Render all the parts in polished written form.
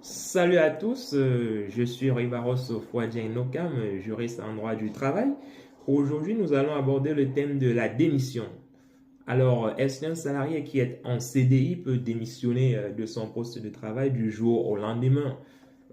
Salut à tous, je suis Rivaros Fouadien Nokam, juriste en droit du travail. Aujourd'hui, nous allons aborder le thème de la démission. Alors, est-ce qu'un salarié qui est en CDI peut démissionner de son poste de travail du jour au lendemain?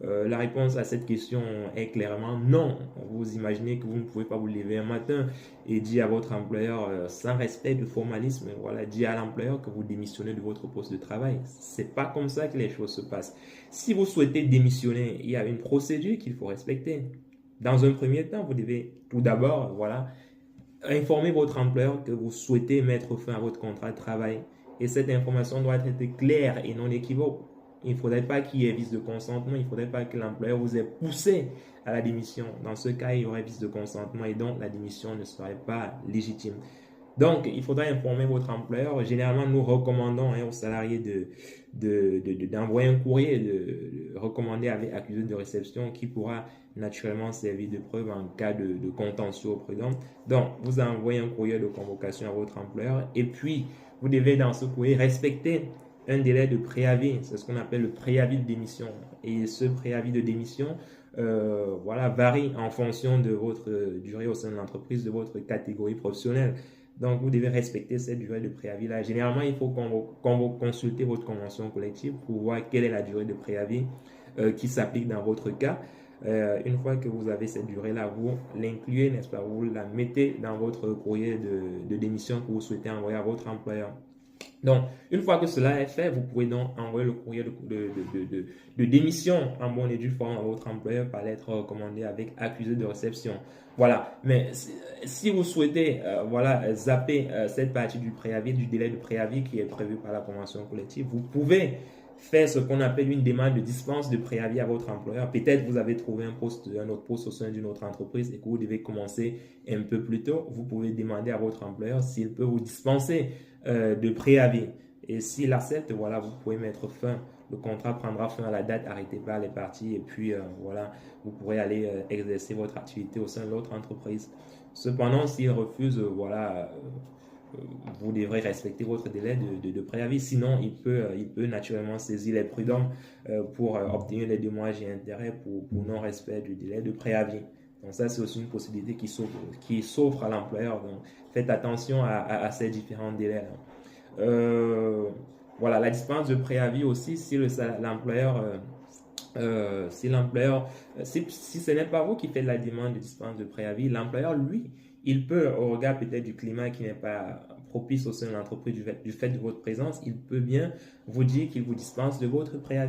La réponse à cette question est clairement non. Vous imaginez que vous ne pouvez pas vous lever un matin et dire à votre employeur, sans respect de formalisme, voilà, dire à l'employeur que vous démissionnez de votre poste de travail. C'est pas comme ça que les choses se passent. Si vous souhaitez démissionner, il y a une procédure qu'il faut respecter. Dans un premier temps, vous devez tout d'abord, voilà, informer votre employeur que vous souhaitez mettre fin à votre contrat de travail. Et cette information doit être claire et non équivoque. Il ne faudrait pas qu'il y ait vice de consentement, il ne faudrait pas que l'employeur vous ait poussé à la démission. Dans ce cas, il y aurait vice de consentement et donc la démission ne serait pas légitime. Donc, il faudra informer votre employeur. Généralement, nous recommandons aux salariés d'envoyer un courrier, de recommander avec accusé de réception qui pourra naturellement servir de preuve en cas de contentieux au prud'homme. Donc, vous envoyez un courrier de convocation à votre employeur et puis vous devez dans ce courrier respecter un délai de préavis. C'est ce qu'on appelle le préavis de démission. Et ce préavis de démission voilà, varie en fonction de votre durée au sein de l'entreprise, de votre catégorie professionnelle. Donc, vous devez respecter cette durée de préavis-là. Généralement, il faut consulter votre convention collective pour voir quelle est la durée de préavis qui s'applique dans votre cas. Une fois que vous avez cette durée-là, vous l'incluez, n'est-ce pas? Vous la mettez dans votre courrier de démission que vous souhaitez envoyer à votre employeur. Donc, une fois que cela est fait, vous pouvez donc envoyer le courrier de démission en bonne et due forme à votre employeur par lettre recommandée avec accusé de réception. Voilà. Mais si vous souhaitez voilà, zapper cette partie du préavis, du délai de préavis qui est prévu par la convention collective, vous pouvez faire ce qu'on appelle une demande de dispense de préavis à votre employeur. Peut-être vous avez trouvé un autre poste au sein d'une autre entreprise et que vous devez commencer un peu plus tôt. Vous pouvez demander à votre employeur s'il peut vous dispenser de préavis. Et s'il accepte, voilà, vous pouvez mettre fin. Le contrat prendra fin à la date arrêtée par les parties et puis voilà, vous pourrez aller exercer votre activité au sein de l'autre entreprise. Cependant, s'il refuse, voilà, vous devrez respecter votre délai de préavis. Sinon, il peut naturellement saisir les prud'hommes pour obtenir les dommages et intérêts pour non-respect du délai de préavis. Donc ça, c'est aussi une possibilité qui s'offre à l'employeur. Donc faites attention à ces différents délais. Voilà, la dispense de préavis aussi, si l'employeur si ce n'est pas vous qui faites la demande de dispense de préavis, l'employeur, lui, il peut, au regard peut-être du climat qui n'est pas propice au sein de l'entreprise du fait de votre présence, il peut bien vous dire qu'il vous dispense de votre préavis.